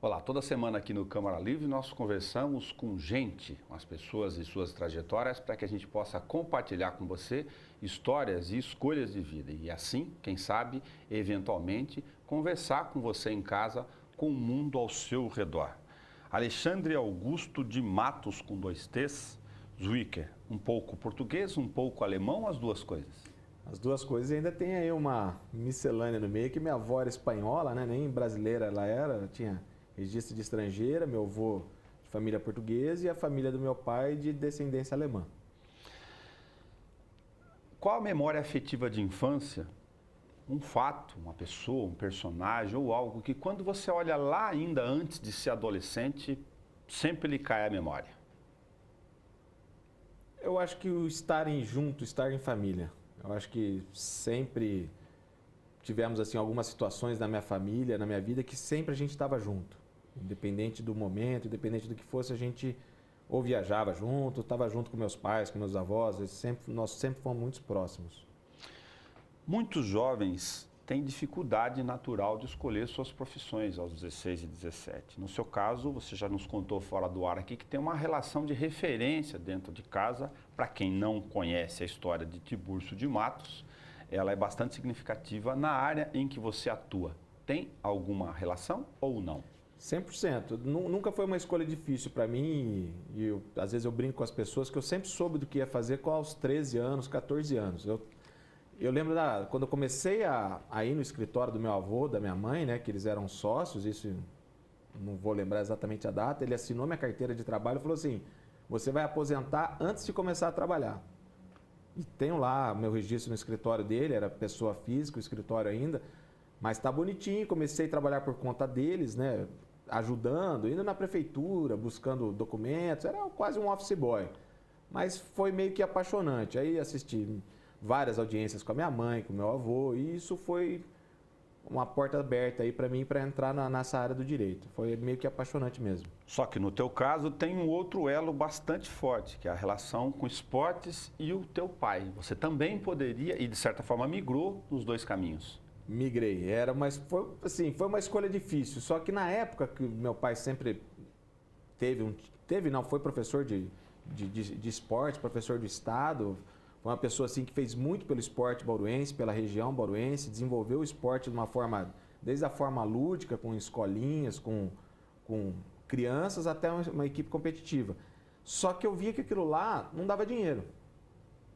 Olá, toda semana aqui no Câmara Livre nós conversamos com gente, com as pessoas e suas trajetórias, para que a gente possa compartilhar com você histórias e escolhas de vida. E assim, quem sabe, eventualmente, conversar com você em casa, com o mundo ao seu redor. Alexandre Augusto de Matos, com 2 T's, Zwicker, um pouco português, um pouco alemão, as duas coisas. As duas coisas. E ainda tem aí uma miscelânea no meio, que minha avó era espanhola, né? Nem brasileira ela era, tinha registro de estrangeira, meu avô de família portuguesa e a família do meu pai de descendência alemã. Qual a memória afetiva de infância, um fato, uma pessoa, um personagem ou algo que quando você olha lá ainda antes de ser adolescente, sempre lhe cai à memória? Eu acho que o estarem junto, estar em família. Eu acho que sempre tivemos assim algumas situações na minha família, na minha vida, que sempre a gente estava junto. Independente do momento, independente do que fosse, a gente ou viajava junto, estava junto com meus pais, com meus avós, nós sempre fomos muito próximos. Muitos jovens têm dificuldade natural de escolher suas profissões aos 16 e 17. No seu caso, você já nos contou fora do ar aqui que tem uma relação de referência dentro de casa. Para quem não conhece a história de Tiburcio de Matos, ela é bastante significativa na área em que você atua. Tem alguma relação ou não? 100%. Nunca foi uma escolha difícil para mim e às vezes eu brinco com as pessoas que eu sempre soube do que ia fazer com aos 13 anos, 14 anos. Eu lembro quando eu comecei a ir no escritório do meu avô, da minha mãe, né, que eles eram sócios, isso não vou lembrar exatamente a data, ele assinou minha carteira de trabalho e falou assim, você vai aposentar antes de começar a trabalhar. E tenho lá meu registro no escritório dele, era pessoa física, o escritório ainda, mas está bonitinho, comecei a trabalhar por conta deles, né, ajudando, indo na prefeitura, buscando documentos, era quase um office boy. Mas foi meio que apaixonante. Aí assisti várias audiências com a minha mãe, com o meu avô, e isso foi uma porta aberta aí para mim para entrar nessa área do direito. Foi meio que apaixonante mesmo. Só que no teu caso tem um outro elo bastante forte, que é a relação com esportes e o teu pai. Você também poderia, e de certa forma migrou nos dois caminhos. Migrei, mas foi uma escolha difícil. Só que na época que meu pai sempre foi professor de esporte, professor do estado, foi uma pessoa assim que fez muito pelo esporte bauruense, pela região bauruense, desenvolveu o esporte de uma forma, desde a forma lúdica, com escolinhas, com crianças, até uma equipe competitiva. Só que eu via que aquilo lá não dava dinheiro.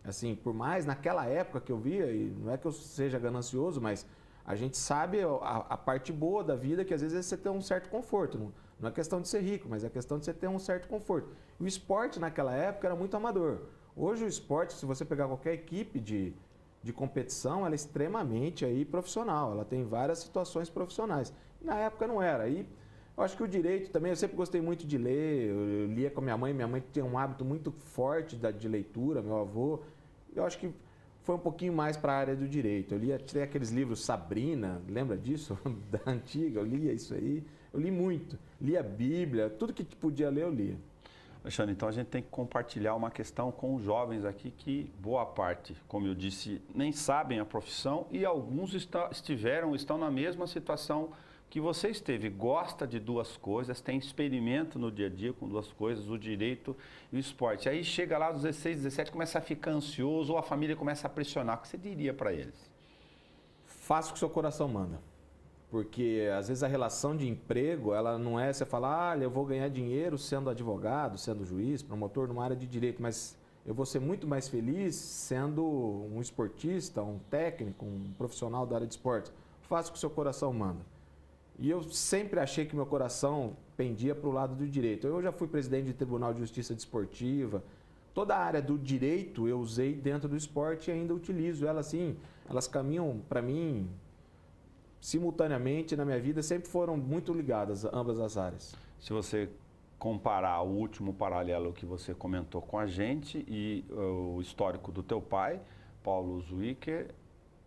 Assim, por mais naquela época que eu via, e não é que eu seja ganancioso, mas a gente sabe a parte boa da vida, que às vezes é você ter um certo conforto. Não é questão de ser rico, mas é questão de você ter um certo conforto. E o esporte naquela época era muito amador. Hoje o esporte, se você pegar qualquer equipe de competição, ela é extremamente aí profissional. Ela tem várias situações profissionais. E na época não era. E eu acho que o direito também, eu sempre gostei muito de ler. Eu lia com a minha mãe tinha um hábito muito forte de leitura, meu avô. Eu acho que foi um pouquinho mais para a área do direito. Eu lia, tirei aqueles livros Sabrina, lembra disso? Da antiga, eu lia isso aí. Eu li muito. Lia a Bíblia, tudo que podia ler eu lia. Alexandre, então a gente tem que compartilhar uma questão com os jovens aqui que boa parte, como eu disse, nem sabem a profissão e alguns estão na mesma situação que você esteve. Gosta de duas coisas, tem experimento no dia a dia com duas coisas, o direito e o esporte. Aí chega lá aos 16, 17, começa a ficar ansioso ou a família começa a pressionar. O que você diria para eles? Faça o que seu coração manda. Porque às vezes a relação de emprego, ela não é você falar, eu vou ganhar dinheiro sendo advogado, sendo juiz, promotor numa área de direito, mas eu vou ser muito mais feliz sendo um esportista, um técnico, um profissional da área de esporte. Faça o que seu coração manda. E eu sempre achei que meu coração pendia para o lado do direito. Eu já fui presidente de Tribunal de Justiça Desportiva. Toda a área do direito eu usei dentro do esporte e ainda utilizo ela assim. Elas caminham para mim simultaneamente na minha vida, sempre foram muito ligadas, ambas as áreas. Se você comparar o último paralelo que você comentou com a gente e o histórico do teu pai, Paulo Zwicker,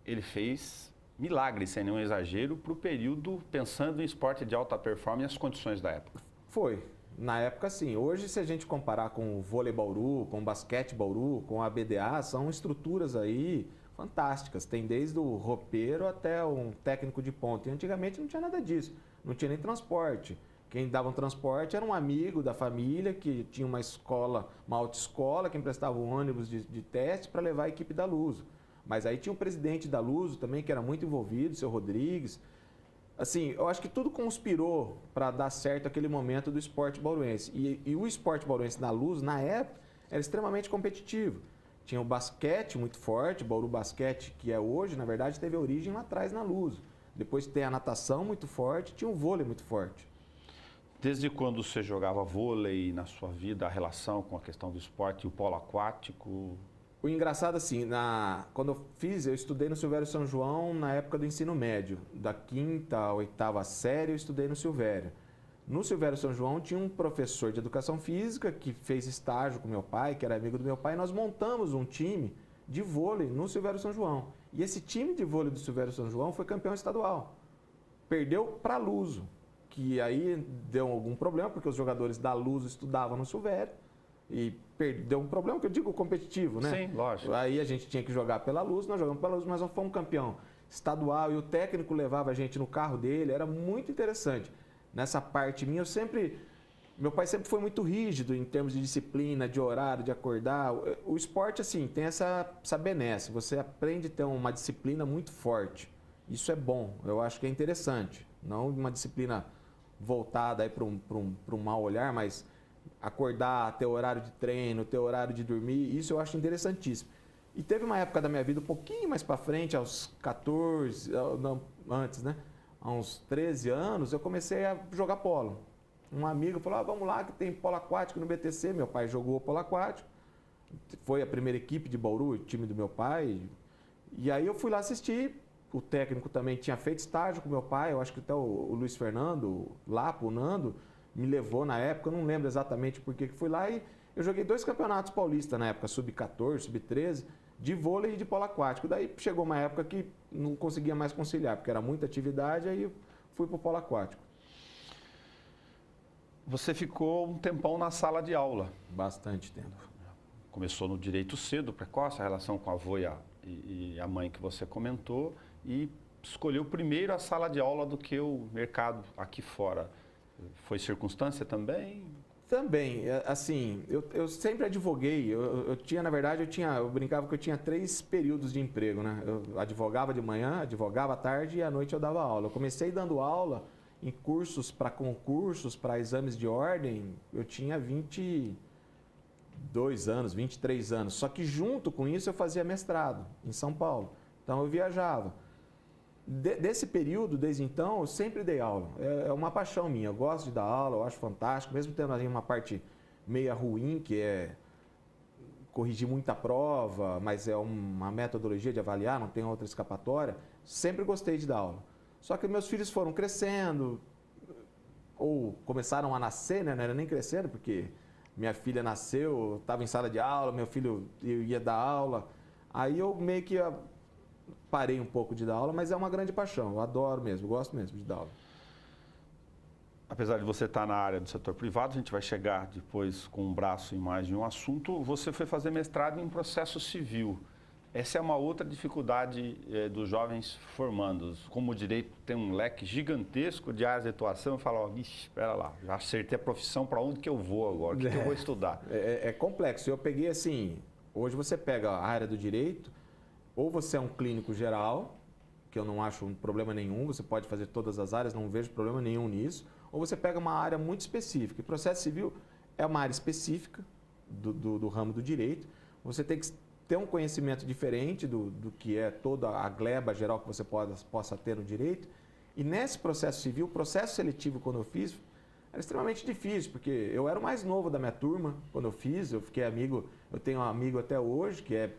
ele fez milagres, sem nenhum exagero, para o período, pensando em esporte de alta performance e as condições da época. Foi. Na época, sim. Hoje, se a gente comparar com o vôlei Bauru, com o basquete Bauru, com a BDA, são estruturas aí fantásticas. Tem desde o roupeiro até um técnico de ponta. E antigamente não tinha nada disso. Não tinha nem transporte. Quem dava um transporte era um amigo da família que tinha uma escola, uma autoescola, que emprestava um ônibus de teste para levar a equipe da Luso. Mas aí tinha o presidente da Luso também, que era muito envolvido, o seu Rodrigues. Assim, eu acho que tudo conspirou para dar certo aquele momento do esporte bauruense. E o esporte bauruense na Luso, na época, era extremamente competitivo. Tinha o basquete muito forte, o Bauru Basquete, que é hoje, na verdade, teve origem lá atrás na Luso. Depois tem a natação muito forte, tinha o vôlei muito forte. Desde quando você jogava vôlei na sua vida, a relação com a questão do esporte e o polo aquático? O engraçado, assim, quando eu estudei no Silvério São João na época do ensino médio. Da 5ª à 8ª série, eu estudei no Silvério. No Silvério São João tinha um professor de educação física que fez estágio com meu pai, que era amigo do meu pai, e nós montamos um time de vôlei no Silvério São João. E esse time de vôlei do Silvério São João foi campeão estadual. Perdeu para a Luso, que aí deu algum problema, porque os jogadores da Luso estudavam no Silvério, e deu um problema, que eu digo competitivo, né? Sim, lógico. Aí a gente tinha que jogar pela Luso, nós jogamos pela Luso, mas nós fomos campeão estadual, e o técnico levava a gente no carro dele, era muito interessante. Nessa parte minha, meu pai sempre foi muito rígido em termos de disciplina, de horário, de acordar. O esporte, assim, tem essa benesse. Você aprende a ter uma disciplina muito forte. Isso é bom, eu acho que é interessante. Não uma disciplina voltada para um mau olhar, mas acordar, ter horário de treino, ter horário de dormir, isso eu acho interessantíssimo. E teve uma época da minha vida, um pouquinho mais para frente, aos 14, não, antes, né? Há uns 13 anos, eu comecei a jogar polo. Um amigo falou, vamos lá que tem polo aquático no BTC. Meu pai jogou polo aquático. Foi a primeira equipe de Bauru, o time do meu pai. E aí eu fui lá assistir. O técnico também tinha feito estágio com meu pai. Eu acho que até o Luiz Fernando, o Nando, me levou na época. Eu não lembro exatamente por que fui lá. E eu joguei 2 campeonatos paulistas na época, sub-14, sub-13, de vôlei e de polo aquático. Daí chegou uma época que não conseguia mais conciliar, porque era muita atividade, aí eu fui para o polo aquático. Você ficou um tempão na sala de aula. Bastante tempo. Começou no direito cedo, precoce, a relação com a avó e a mãe que você comentou, e escolheu primeiro a sala de aula do que o mercado aqui fora. Foi circunstância também? Também, assim, eu sempre advoguei. Eu tinha, na verdade, eu brincava que eu tinha 3 períodos de emprego, né? Eu advogava de manhã, advogava à tarde e à noite eu dava aula. Eu comecei dando aula em cursos para concursos, para exames de ordem, eu tinha 22 anos, 23 anos. Só que junto com isso eu fazia mestrado em São Paulo. Então eu viajava. Desse período, desde então, eu sempre dei aula. É uma paixão minha. Eu gosto de dar aula, eu acho fantástico, mesmo tendo ali uma parte meia ruim, que é corrigir muita prova, mas é uma metodologia de avaliar, não tem outra escapatória. Sempre gostei de dar aula. Só que meus filhos foram crescendo, ou começaram a nascer, né? Não era nem crescendo, porque minha filha nasceu, estava em sala de aula, meu filho eu ia dar aula. Aí eu meio que parei um pouco de dar aula, mas é uma grande paixão. Eu adoro mesmo, gosto mesmo de dar aula. Apesar de você estar na área do setor privado, a gente vai chegar depois com um braço em mais de um assunto. Você foi fazer mestrado em processo civil. Essa é uma outra dificuldade dos jovens formandos. Como o direito tem um leque gigantesco de áreas de atuação, eu falo, espera lá, já acertei a profissão, para onde que eu vou agora? O que eu vou estudar? É complexo. Eu peguei assim, hoje você pega a área do direito, ou você é um clínico geral, que eu não acho um problema nenhum, você pode fazer todas as áreas, não vejo problema nenhum nisso, ou você pega uma área muito específica. E processo civil é uma área específica do ramo do direito, você tem que ter um conhecimento diferente do que é toda a gleba geral que você possa ter no direito. E nesse processo civil, o processo seletivo, quando eu fiz, era extremamente difícil, porque eu era o mais novo da minha turma quando eu fiz, eu fiquei amigo, eu tenho um amigo até hoje, que é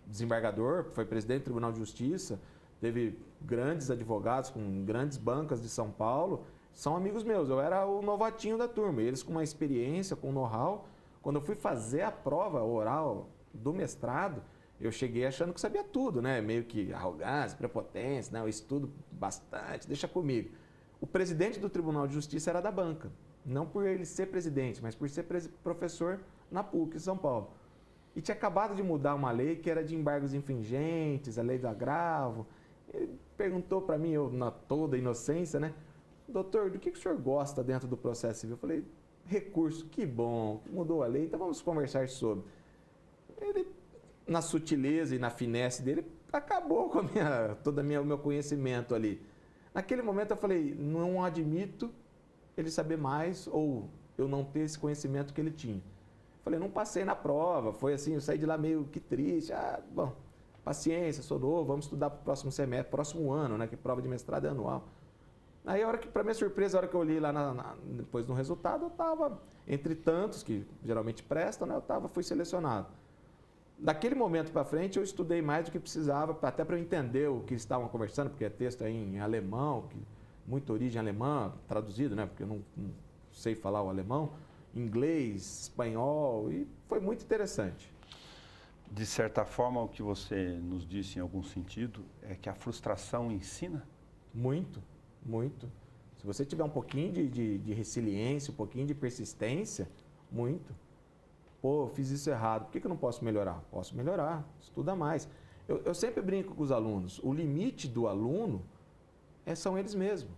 desembargador, foi presidente do Tribunal de Justiça, teve grandes advogados com grandes bancas de São Paulo, são amigos meus, eu era o novatinho da turma, eles com uma experiência, com know-how. Quando eu fui fazer a prova oral do mestrado, eu cheguei achando que sabia tudo, né? Meio que arrogância, prepotência, né? Eu estudo bastante, deixa comigo. O presidente do Tribunal de Justiça era da banca, não por ele ser presidente, mas por ser professor na PUC, em São Paulo. E tinha acabado de mudar uma lei que era de embargos infringentes, a lei do agravo. Ele perguntou para mim, eu na toda inocência, né? doutor, do que o senhor gosta dentro do processo civil? Eu falei, recurso, que bom, mudou a lei, então vamos conversar sobre. Ele, na sutileza e na finesse dele, acabou com todo o meu conhecimento ali. Naquele momento eu falei, não admito ele saber mais ou eu não ter esse conhecimento que ele tinha. Falei, não passei na prova, foi assim, eu saí de lá meio que triste. Bom, paciência, sou novo, vamos estudar para o próximo semestre, próximo ano, né, que prova de mestrado é anual. Aí, para minha surpresa, a hora que eu olhei lá depois no resultado, eu estava entre tantos que geralmente prestam, né, fui selecionado. Daquele momento para frente, eu estudei mais do que precisava, até para eu entender o que eles estavam conversando, porque é texto aí em alemão, muita origem alemã, traduzido, né, porque eu não sei falar o alemão, inglês, espanhol, e foi muito interessante. De certa forma, o que você nos disse em algum sentido é que a frustração ensina? Muito, muito. Se você tiver um pouquinho de resiliência, um pouquinho de persistência, muito. Pô, fiz isso errado, por que eu não posso melhorar? Posso melhorar, estuda mais. Eu sempre brinco com os alunos, o limite do aluno são eles mesmos.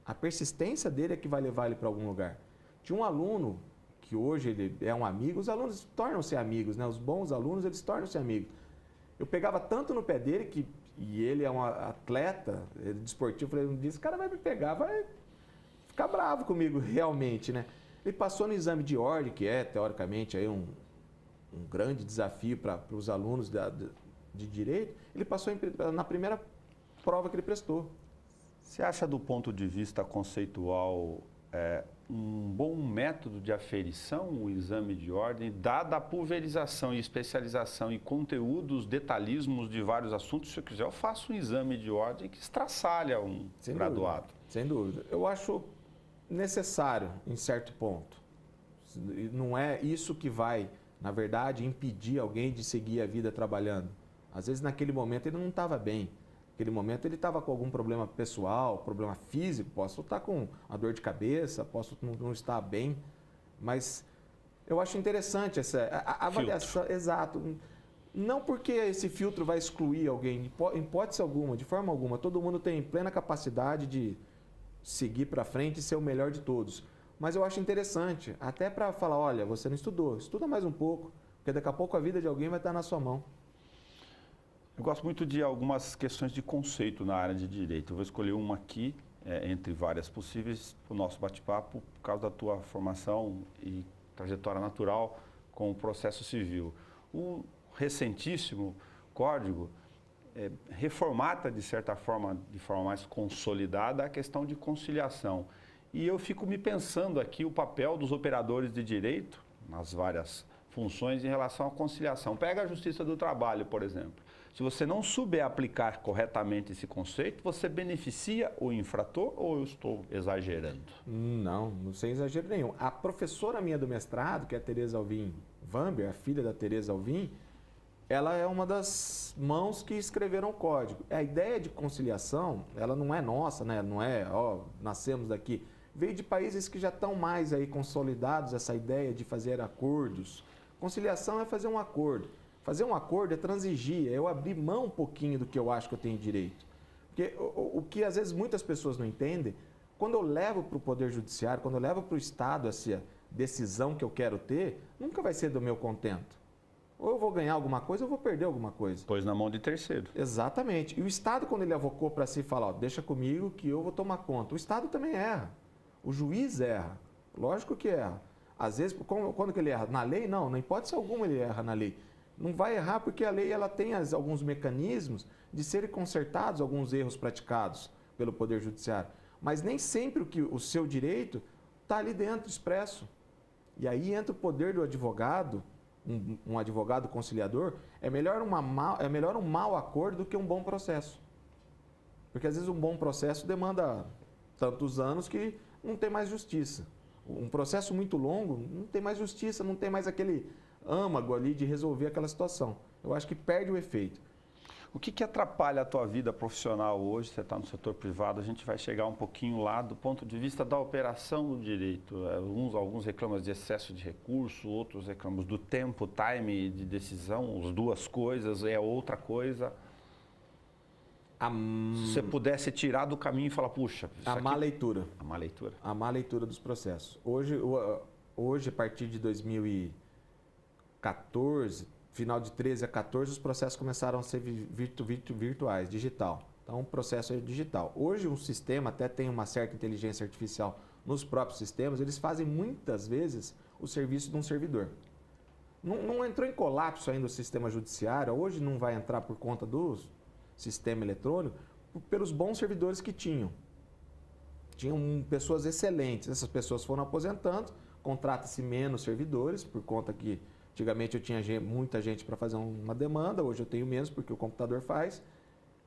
A persistência dele é que vai levar ele para algum lugar. Tinha um aluno que hoje ele é um amigo, os alunos tornam-se amigos, né? Os bons alunos, eles tornam-se amigos. Eu pegava tanto no pé dele, e ele é um atleta desportivo, falei, um dia esse cara vai me pegar, vai ficar bravo comigo realmente, né? Ele passou no exame de ordem, que é, teoricamente, aí um grande desafio para os alunos de direito, ele passou na primeira prova que ele prestou. Você acha, do ponto de vista conceitual, um bom método de aferição o exame de ordem, dada a pulverização e especialização e conteúdos, detalhismos de vários assuntos? Se eu quiser, eu faço um exame de ordem que estraçalha um graduado. Sem dúvida. Eu acho necessário em certo ponto. Não é isso que vai, na verdade, impedir alguém de seguir a vida trabalhando. Às vezes, naquele momento, ele não estava bem. Naquele momento, ele estava com algum problema pessoal, problema físico, posso estar com a dor de cabeça, posso não estar bem, mas eu acho interessante essa avaliação. Exato. Não porque esse filtro vai excluir alguém, em hipótese alguma, de forma alguma. Todo mundo tem plena capacidade de seguir para frente e ser o melhor de todos. Mas eu acho interessante, até para falar, olha, você não estudou, estuda mais um pouco, porque daqui a pouco a vida de alguém vai estar na sua mão. Eu gosto muito de algumas questões de conceito na área de direito. Eu vou escolher uma aqui, entre várias possíveis, para o nosso bate-papo, por causa da tua formação e trajetória natural com o processo civil. O recentíssimo código reformata, de certa forma, de forma mais consolidada, a questão de conciliação. E eu fico me pensando aqui o papel dos operadores de direito, nas várias funções, em relação à conciliação. Pega a Justiça do Trabalho, por exemplo. Se você não souber aplicar corretamente esse conceito, você beneficia o infrator ou eu estou exagerando? Não sem exagero nenhum. A professora minha do mestrado, que é a Tereza Alvim Vamber, a filha da Tereza Alvim, ela é uma das mãos que escreveram o código. A ideia de conciliação, ela não é nossa, né? Não é, nascemos daqui. Veio de países que já estão mais aí consolidados, essa ideia de fazer acordos. Conciliação é fazer um acordo. Fazer um acordo é transigir, é eu abrir mão um pouquinho do que eu acho que eu tenho direito. Porque o que às vezes muitas pessoas não entendem, quando eu levo para o Poder Judiciário, quando eu levo para o Estado essa decisão que eu quero ter, nunca vai ser do meu contento. Ou eu vou ganhar alguma coisa ou eu vou perder alguma coisa. Pois na mão de terceiro. Exatamente. E o Estado, quando ele avocou para si, fala, deixa comigo que eu vou tomar conta. O Estado também erra. O juiz erra. Lógico que erra. Às vezes, quando que ele erra? Na lei, não. Não hipótese alguma ele erra na lei. Não vai errar porque a lei ela tem alguns mecanismos de serem consertados alguns erros praticados pelo Poder Judiciário. Mas nem sempre o seu direito está ali dentro, expresso. E aí entra o poder do advogado, um advogado conciliador, é melhor um mau acordo do que um bom processo. Porque às vezes um bom processo demanda tantos anos que não tem mais justiça. Um processo muito longo não tem mais justiça, não tem mais aquele âmago ali de resolver aquela situação. Eu acho que perde o efeito. O que atrapalha a tua vida profissional hoje? Você está no setor privado, a gente vai chegar um pouquinho lá do ponto de vista da operação do direito. Alguns reclamam de excesso de recurso, outros reclamam do tempo, time de decisão, as duas coisas, é outra coisa. Se você pudesse tirar do caminho e falar, puxa... A má leitura. A má leitura. A má leitura dos processos. Hoje, a partir de 2014, final de 13 a 14, os processos começaram a ser virtuais, digital. Então, o processo é digital. Hoje, um sistema até tem uma certa inteligência artificial nos próprios sistemas, eles fazem muitas vezes o serviço de um servidor. Não entrou em colapso ainda o sistema judiciário, hoje não vai entrar por conta do sistema eletrônico, pelos bons servidores que tinham. Tinham pessoas excelentes, essas pessoas foram aposentando, contrata-se menos servidores, por conta que antigamente eu tinha muita gente para fazer uma demanda, hoje eu tenho menos porque o computador faz,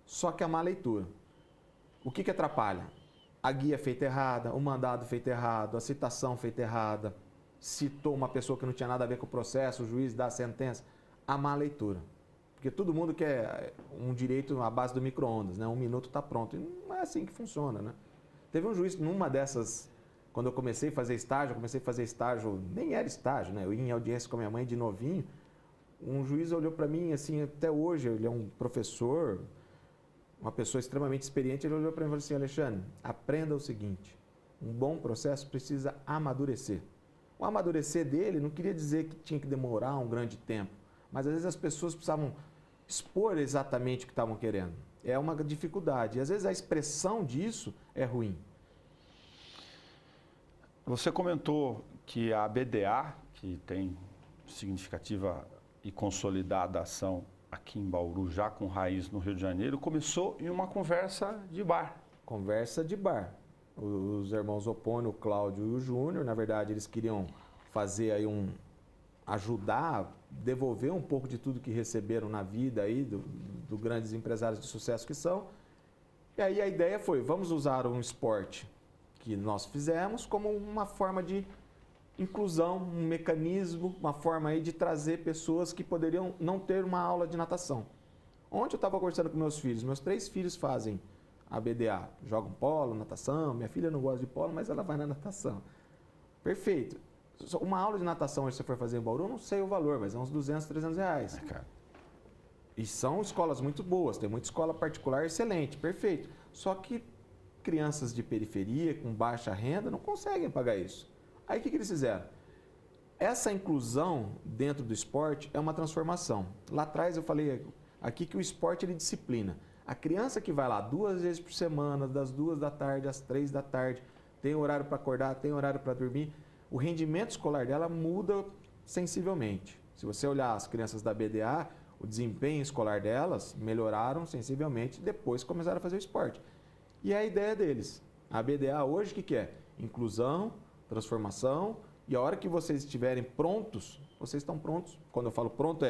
só que a má leitura. O que atrapalha? A guia feita errada, o mandado feito errado, a citação feita errada, citou uma pessoa que não tinha nada a ver com o processo, o juiz dá a sentença, a má leitura. Porque todo mundo quer um direito à base do micro-ondas, né? 1 minuto está pronto. E não é assim que funciona, né? Teve um juiz numa dessas, quando eu comecei a fazer estágio, nem era estágio, né? Eu ia em audiência com a minha mãe de novinho, um juiz olhou para mim, assim, até hoje, ele é um professor, uma pessoa extremamente experiente, ele olhou para mim e falou assim, Alexandre, aprenda o seguinte, um bom processo precisa amadurecer. O amadurecer dele não queria dizer que tinha que demorar um grande tempo, mas às vezes as pessoas precisavam expor exatamente o que estavam querendo. É uma dificuldade. E às vezes a expressão disso é ruim. Você comentou que a BDA, que tem significativa e consolidada ação aqui em Bauru, já com raiz no Rio de Janeiro, começou em uma conversa de bar. Conversa de bar. Os irmãos Opônio, o Cláudio e o Júnior, na verdade, eles queriam fazer aí ajudar, devolver um pouco de tudo que receberam na vida aí, do grandes empresários de sucesso que são. E aí a ideia foi, vamos usar um esporte que nós fizemos como uma forma de inclusão, um mecanismo, uma forma aí de trazer pessoas que poderiam não ter uma aula de natação. Ontem eu estava conversando com meus 3 filhos fazem a BDA, jogam polo, natação, minha filha não gosta de polo, mas ela vai na natação. Perfeito. Uma aula de natação, se você for fazer em Bauru, eu não sei o valor, mas é uns 200, 300 reais. E são escolas muito boas, tem muita escola particular excelente, perfeito. Só que crianças de periferia, com baixa renda, não conseguem pagar isso. Aí o que eles fizeram? Essa inclusão dentro do esporte é uma transformação. Lá atrás eu falei aqui que o esporte ele disciplina. A criança que vai lá 2 vezes por semana, das 2 da tarde às 3 da tarde, tem horário para acordar, tem horário para dormir, o rendimento escolar dela muda sensivelmente. Se você olhar as crianças da BDA, o desempenho escolar delas melhoraram sensivelmente depois que começaram a fazer o esporte. E é a ideia deles. A BDA hoje o que é? Inclusão, transformação, e a hora que vocês estiverem prontos, vocês estão prontos. Quando eu falo pronto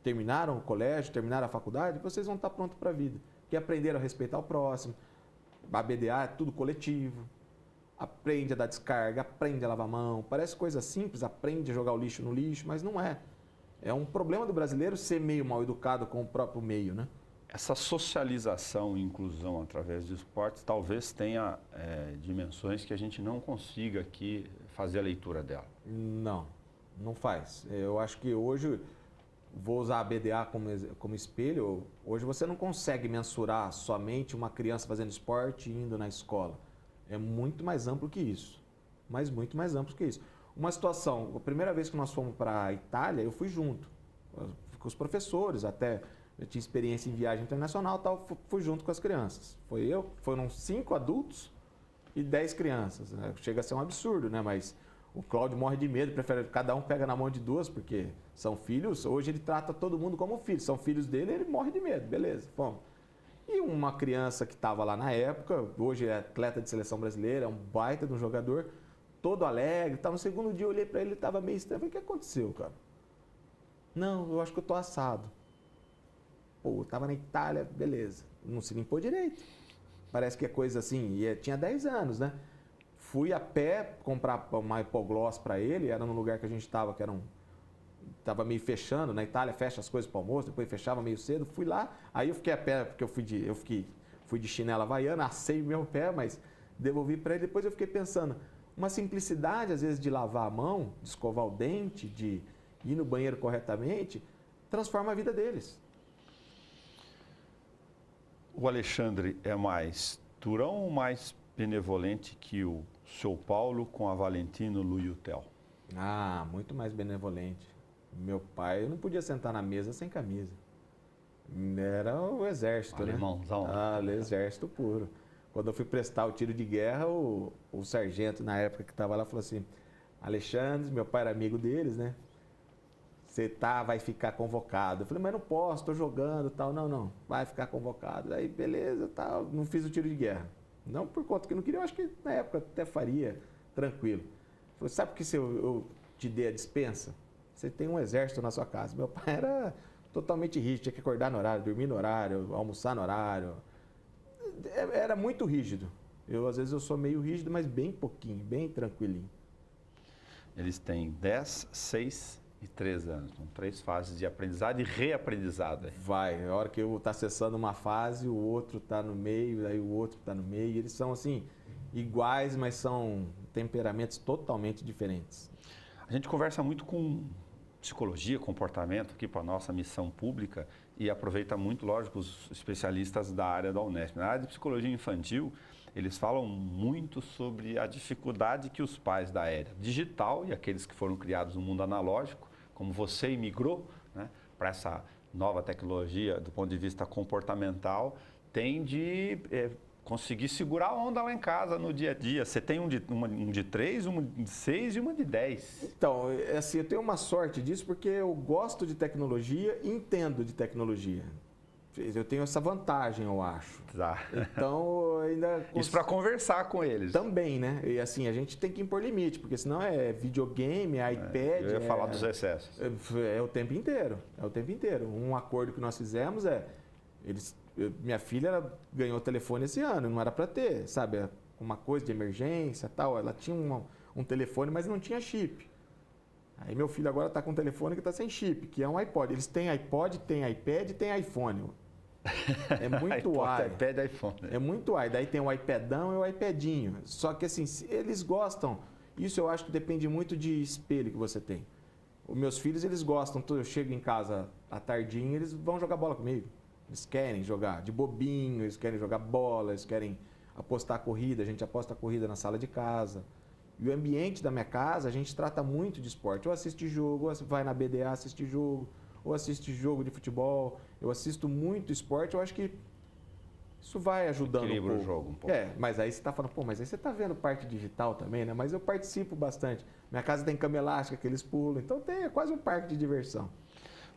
terminaram o colégio, terminaram a faculdade, vocês vão estar prontos para a vida. Que aprenderam a respeitar o próximo. A BDA é tudo coletivo. Aprende a dar descarga, aprende a lavar a mão. Parece coisa simples, aprende a jogar o lixo no lixo, mas não é. É um problema do brasileiro ser meio mal educado com o próprio meio, né? Essa socialização e inclusão através de esportes talvez tenha dimensões que a gente não consiga aqui fazer a leitura dela. Não faz. Eu acho que hoje, vou usar a BDA como espelho, hoje você não consegue mensurar somente uma criança fazendo esporte e indo na escola. É muito mais amplo que isso. Mas muito mais amplo que isso. Uma situação, a primeira vez que nós fomos para a Itália, eu fui junto. Com os professores, até eu tinha experiência em viagem internacional, tal, fui junto com as crianças. Foram 5 adultos e 10 crianças. Né? Chega a ser um absurdo, né? Mas o Cláudio morre de medo, prefere cada um pega na mão de 2, porque são filhos. Hoje ele trata todo mundo como filho. São filhos dele, ele morre de medo. Beleza, fomos. E uma criança que estava lá na época, hoje é atleta de seleção brasileira, é um baita de um jogador, todo alegre. No segundo dia eu olhei para ele, ele estava meio estranho. Eu falei, o que aconteceu, cara? Não, eu acho que eu tô assado. Pô, eu estava na Itália, beleza. Não se limpou direito. Parece que é coisa assim, e tinha 10 anos, né? Fui a pé comprar uma hipogloss para ele, era num lugar que a gente estava, que era estava meio fechando, na Itália fecha as coisas para o almoço, depois fechava meio cedo, fui lá, aí eu fiquei a pé, porque fui de chinela havaiana, assei meu pé, mas devolvi para ele, depois eu fiquei pensando, uma simplicidade às vezes de lavar a mão, de escovar o dente, de ir no banheiro corretamente, transforma a vida deles. O Alexandre é mais durão ou mais benevolente que o seu Paulo com a Valentino, Lu e o Theo? Ah, muito mais benevolente. Meu pai, eu não podia sentar na mesa sem camisa. Era o exército, Alemãozão. né? Ah, o exército puro. Quando eu fui prestar o tiro de guerra, o sargento, na época que estava lá, falou assim: Alexandre, meu pai era amigo deles, né? Você vai ficar convocado. Eu falei, mas não posso, estou jogando e tal. Não, não, vai ficar convocado. Aí, beleza, tal. Não fiz o tiro de guerra. Não por conta que eu não queria, eu acho que na época até faria, tranquilo. Ele falou, sabe por que eu te dei a dispensa? Você tem um exército na sua casa. Meu pai era totalmente rígido, tinha que acordar no horário, dormir no horário, almoçar no horário. Era muito rígido. Às vezes eu sou meio rígido, mas bem pouquinho, bem tranquilinho. Eles têm 10, 6 e 3 anos. São 3 fases de aprendizado e reaprendizado. Vai, a hora que eu estou acessando uma fase, o outro está no meio, aí o outro está no meio. Eles são assim, iguais, mas são temperamentos totalmente diferentes. A gente conversa muito com psicologia, comportamento aqui para a nossa missão pública e aproveita muito, lógico, os especialistas da área da Unesp. Na área de psicologia infantil, eles falam muito sobre a dificuldade que os pais da era digital e aqueles que foram criados no mundo analógico, como você migrou, né, para essa nova tecnologia do ponto de vista comportamental, têm de conseguir segurar a onda lá em casa no dia a dia. Você tem um de 3, um de 6 e uma de 10. Então, assim, eu tenho uma sorte disso porque eu gosto de tecnologia e entendo de tecnologia. Eu tenho essa vantagem, eu acho. Tá. Então, ainda... Isso para conversar com eles. Também, né? E assim, a gente tem que impor limite, porque senão é videogame, iPad... Eu ia falar dos excessos. É o tempo inteiro, é o tempo inteiro. Um acordo que nós fizemos minha filha ela ganhou o telefone esse ano, não era para ter, sabe? Uma coisa de emergência tal. Ela tinha um telefone, mas não tinha chip. Aí meu filho agora está com um telefone que está sem chip, que é um iPod. Eles têm iPod, têm iPad e têm iPhone. É muito ai. iPad e iPhone. É muito ai. Daí tem o iPadão e o iPadinho. Só que assim, eles gostam. Isso eu acho que depende muito de espelho que você tem. Os meus filhos, eles gostam. Eu chego em casa à tardinha, eles vão jogar bola comigo. Eles querem jogar de bobinho, eles querem jogar bola, eles querem apostar corrida. A gente aposta a corrida na sala de casa. E o ambiente da minha casa, a gente trata muito de esporte. Ou assiste jogo, ou vai na BDA assistir jogo, ou assiste jogo de futebol. Eu assisto muito esporte, eu acho que isso vai ajudando Equilibra o jogo um pouco. Mas aí você está falando, mas aí você está vendo parte digital também, né? Mas eu participo bastante. Minha casa tem cama elástica que eles pulam, então é quase um parque de diversão.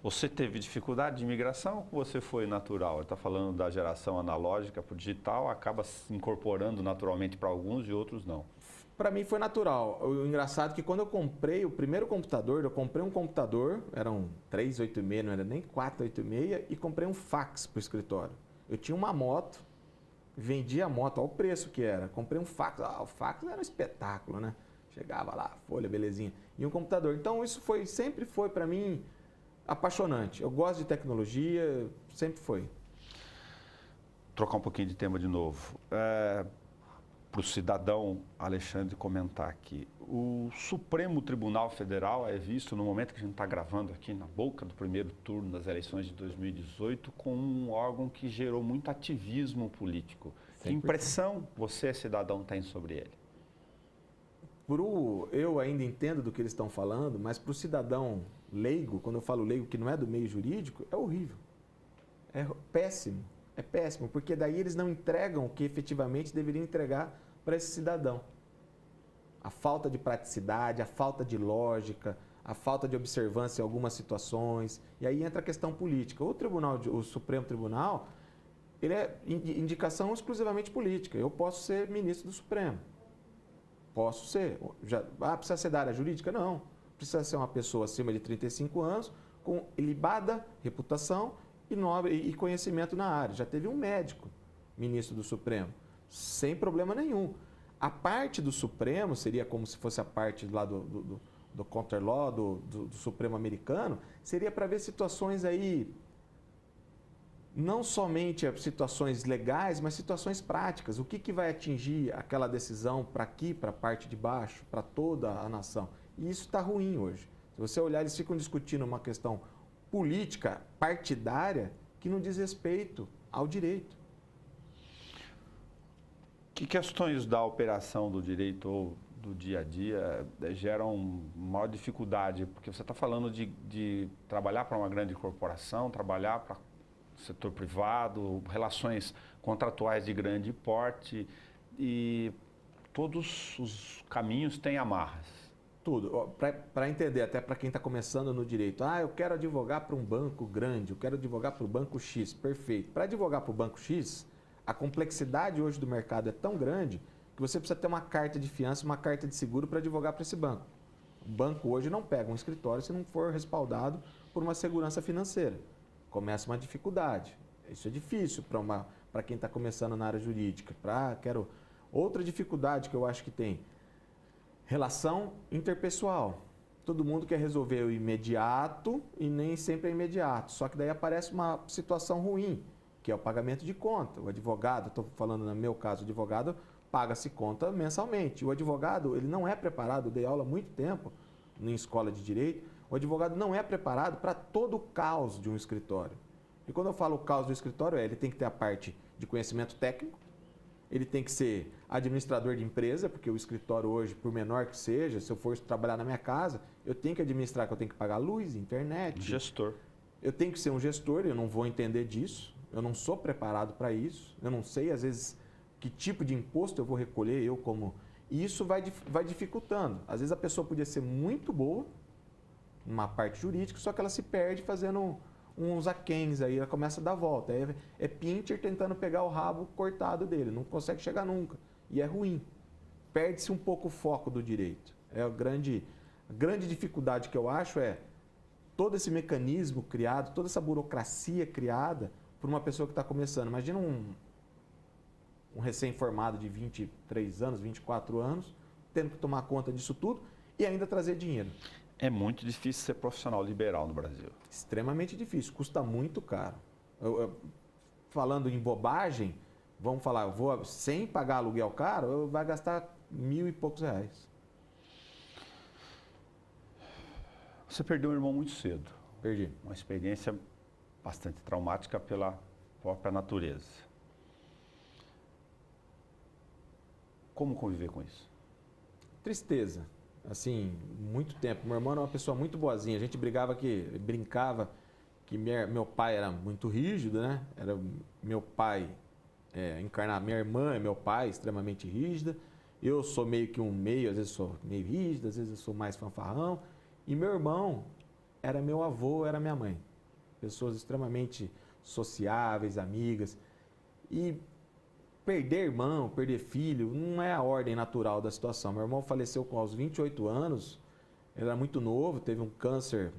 Você teve dificuldade de migração ou você foi natural? Ele está falando da geração analógica para o digital, acaba se incorporando naturalmente para alguns e outros não. Para mim foi natural. O engraçado é que quando eu comprei o primeiro computador, eu comprei um computador, era um 386, não era nem 486, e comprei um fax para o escritório. Eu tinha uma moto, vendi a moto, olha o preço que era. Comprei um fax, o fax era um espetáculo, né? Chegava lá, folha, belezinha. E um computador. Então isso sempre foi para mim apaixonante. Eu gosto de tecnologia, sempre foi. Trocar um pouquinho de tema de novo. Para o cidadão Alexandre comentar aqui. O Supremo Tribunal Federal é visto, no momento que a gente está gravando aqui, na boca do primeiro turno das eleições de 2018, como um órgão que gerou muito ativismo político. Que impressão você, cidadão, tem sobre ele? Eu ainda entendo do que eles estão falando, mas para o cidadão leigo, quando eu falo leigo que não é do meio jurídico, é horrível. É péssimo. É péssimo, porque daí eles não entregam o que efetivamente deveriam entregar para esse cidadão. A falta de praticidade, a falta de lógica, a falta de observância em algumas situações. E aí entra a questão política. O Supremo Tribunal, ele é indicação exclusivamente política. Eu posso ser ministro do Supremo. Posso ser. Precisa ser da área jurídica? Não. Precisa ser uma pessoa acima de 35 anos, com ilibada reputação e conhecimento na área. Já teve um médico ministro do Supremo, sem problema nenhum. A parte do Supremo seria como se fosse a parte lá do counter law, do Supremo americano, seria para ver situações aí, não somente situações legais, mas situações práticas. O que vai atingir aquela decisão para aqui, para a parte de baixo, para toda a nação? E isso está ruim hoje. Se você olhar, eles ficam discutindo uma questão política partidária que não diz respeito ao direito. Que questões da operação do direito ou do dia a dia geram maior dificuldade? Porque você está falando de trabalhar para uma grande corporação, trabalhar para o setor privado, relações contratuais de grande porte e todos os caminhos têm amarras. Tudo. Para entender, até para quem está começando no direito, eu quero advogar para um banco grande, eu quero advogar para o banco X, perfeito. Para advogar para o banco X, a complexidade hoje do mercado é tão grande que você precisa ter uma carta de fiança, uma carta de seguro para advogar para esse banco. O banco hoje não pega um escritório se não for respaldado por uma segurança financeira. Começa uma dificuldade. Isso é difícil para quem está começando na área jurídica. Outra dificuldade que eu acho que tem, relação interpessoal. Todo mundo quer resolver o imediato e nem sempre é imediato. Só que daí aparece uma situação ruim, que é o pagamento de conta. O advogado, estou falando no meu caso, o advogado paga-se conta mensalmente. O advogado, ele não é preparado, eu dei aula há muito tempo em escola de direito, o advogado não é preparado para todo o caos de um escritório. E quando eu falo o caos do escritório, ele tem que ter a parte de conhecimento técnico, ele tem que ser administrador de empresa, porque o escritório hoje, por menor que seja, se eu for trabalhar na minha casa, eu tenho que administrar, que eu tenho que pagar luz, internet. Gestor. Eu tenho que ser um gestor, eu não vou entender disso, eu não sou preparado para isso, eu não sei, às vezes, que tipo de imposto eu vou recolher, E isso vai dificultando. Às vezes a pessoa podia ser muito boa numa parte jurídica, só que ela se perde fazendo uns aquéns aí, ela começa a dar volta. É pincher tentando pegar o rabo cortado dele, não consegue chegar nunca. E é ruim. Perde-se um pouco o foco do direito. A grande dificuldade que eu acho é todo esse mecanismo criado, toda essa burocracia criada por uma pessoa que está começando. Imagina um recém-formado de 23 anos, 24 anos, tendo que tomar conta disso tudo e ainda trazer dinheiro. É muito difícil ser profissional liberal no Brasil. Extremamente difícil, custa muito caro. Falando em bobagem, vamos falar, sem pagar aluguel caro, vai gastar R$1.000 e poucos. Você perdeu um irmão muito cedo. Perdi. Uma experiência bastante traumática pela própria natureza. Como conviver com isso? Tristeza. Assim, muito tempo. Meu irmão era uma pessoa muito boazinha. A gente brincava que meu pai era muito rígido, né? Era meu pai encarnar minha irmã e meu pai extremamente rígida. Eu sou meio que às vezes sou meio rígido, às vezes eu sou mais fanfarrão. E meu irmão era meu avô, era minha mãe. Pessoas extremamente sociáveis, amigas. E perder irmão, perder filho, não é a ordem natural da situação. Meu irmão faleceu aos 28 anos, ele era muito novo, teve um câncer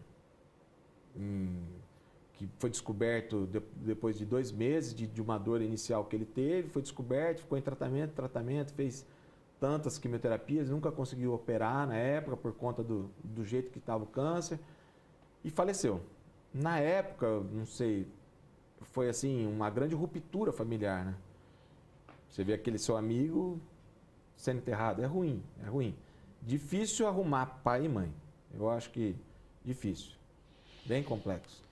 que foi descoberto depois de 2 meses de uma dor inicial que ele teve, foi descoberto, ficou em tratamento, fez tantas quimioterapias, nunca conseguiu operar na época por conta do jeito que estava o câncer e faleceu. Na época, não sei, foi assim uma grande ruptura familiar, né? Você vê aquele seu amigo sendo enterrado, é ruim. Difícil arrumar pai e mãe. Eu acho que difícil. Bem complexo.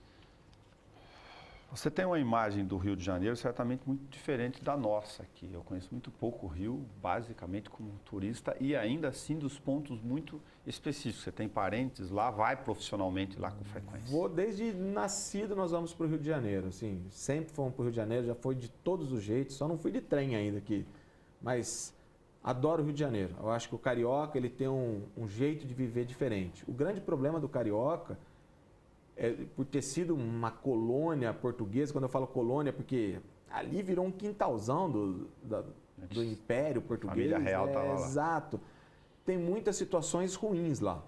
Você tem uma imagem do Rio de Janeiro certamente muito diferente da nossa aqui. Eu conheço muito pouco o Rio, basicamente como turista, e ainda assim dos pontos muito específicos. Você tem parentes lá, vai profissionalmente lá com frequência? Desde nascido nós vamos para o Rio de Janeiro. Assim, sempre fomos para o Rio de Janeiro, já foi de todos os jeitos, só não fui de trem ainda aqui. Mas adoro o Rio de Janeiro. Eu acho que o carioca ele tem um jeito de viver diferente. O grande problema do carioca por ter sido uma colônia portuguesa, quando eu falo colônia, porque ali virou um quintalzão do Império Português. A família real estava lá. Exato. Tem muitas situações ruins lá,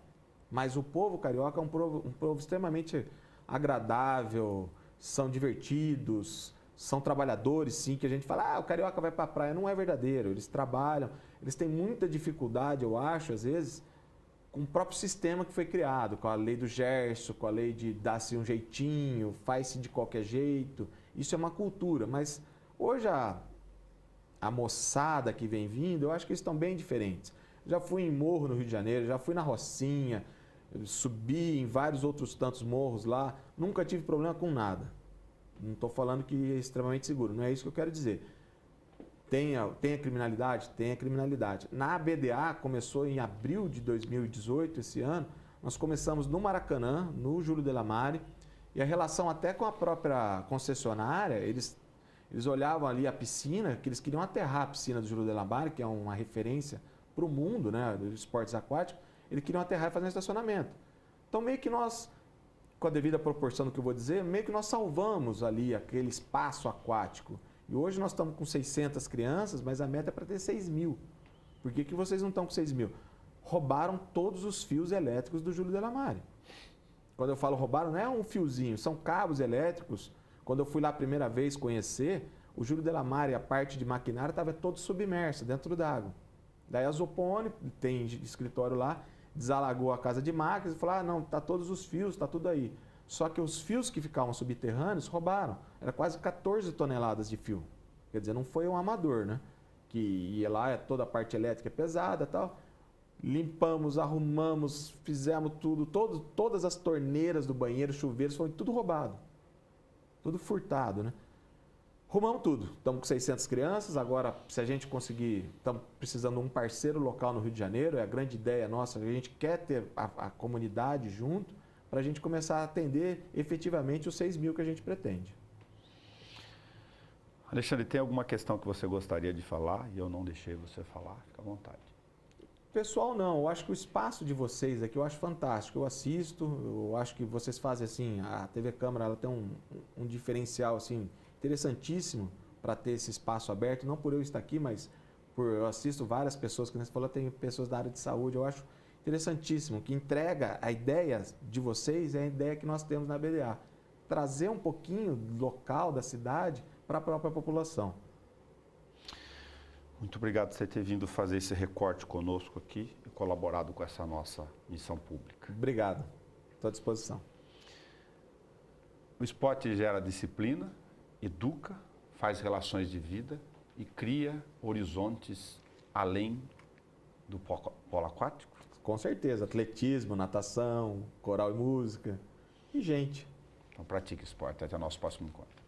mas o povo carioca é um povo extremamente agradável, são divertidos, são trabalhadores, sim, que a gente fala, o carioca vai para a praia. Não é verdadeiro, eles trabalham, eles têm muita dificuldade, eu acho, às vezes, com o próprio sistema que foi criado, com a lei do Gerson, com a lei de dar-se um jeitinho, faz-se de qualquer jeito. Isso é uma cultura, mas hoje a moçada que vem vindo, eu acho que eles estão bem diferentes. Já fui em morro no Rio de Janeiro, já fui na Rocinha, subi em vários outros tantos morros lá, nunca tive problema com nada. Não estou falando que é extremamente seguro, não é isso que eu quero dizer. Tem a criminalidade? Tem a criminalidade. Na BDA, começou em abril de 2018, esse ano, nós começamos no Maracanã, no Júlio Delamare, e a relação até com a própria concessionária, eles olhavam ali a piscina, que eles queriam aterrar a piscina do Júlio Delamare, que é uma referência para o mundo, né, dos esportes aquáticos, eles queriam aterrar e fazer um estacionamento. Então, meio que nós, com a devida proporção do que eu vou dizer, meio que nós salvamos ali aquele espaço aquático. E hoje nós estamos com 600 crianças, mas a meta é para ter 6.000. Por que vocês não estão com 6.000? Roubaram todos os fios elétricos do Júlio Delamare. Quando eu falo roubaram, não é um fiozinho, são cabos elétricos. Quando eu fui lá a primeira vez conhecer, o Júlio Delamare, a parte de maquinário, estava todo submerso, dentro d'água. Daí a Zopone, tem escritório lá, desalagou a casa de máquinas e falou, não, tá todos os fios, tá tudo aí. Só que os fios que ficavam subterrâneos roubaram. Era quase 14 toneladas de fio. Quer dizer, não foi um amador, né? Que ia lá, toda a parte elétrica é pesada e tal. Limpamos, arrumamos, fizemos tudo. Todas as torneiras do banheiro, chuveiros, foi tudo roubado. Tudo furtado, né? Arrumamos tudo. Estamos com 600 crianças. Agora, se a gente conseguir, estamos precisando de um parceiro local no Rio de Janeiro. É a grande ideia nossa. A gente quer ter a comunidade junto para a gente começar a atender efetivamente os 6.000 que a gente pretende. Alexandre, tem alguma questão que você gostaria de falar e eu não deixei você falar? Fica à vontade. Pessoal, não. Eu acho que o espaço de vocês aqui eu acho fantástico. Eu assisto, eu acho que vocês fazem assim, a TV Câmara ela tem um diferencial assim, interessantíssimo para ter esse espaço aberto, não por eu estar aqui, mas eu assisto várias pessoas, que você falou, tem pessoas da área de saúde, eu acho interessantíssimo, que entrega a ideia de vocês, é a ideia que nós temos na BDA. Trazer um pouquinho local da cidade para a própria população. Muito obrigado por você ter vindo fazer esse recorte conosco aqui e colaborado com essa nossa missão pública. Obrigado. Estou à disposição. O esporte gera disciplina, educa, faz relações de vida e cria horizontes além do polo aquático. Com certeza, atletismo, natação, coral e música e gente. Então pratique esporte. Até o nosso próximo encontro.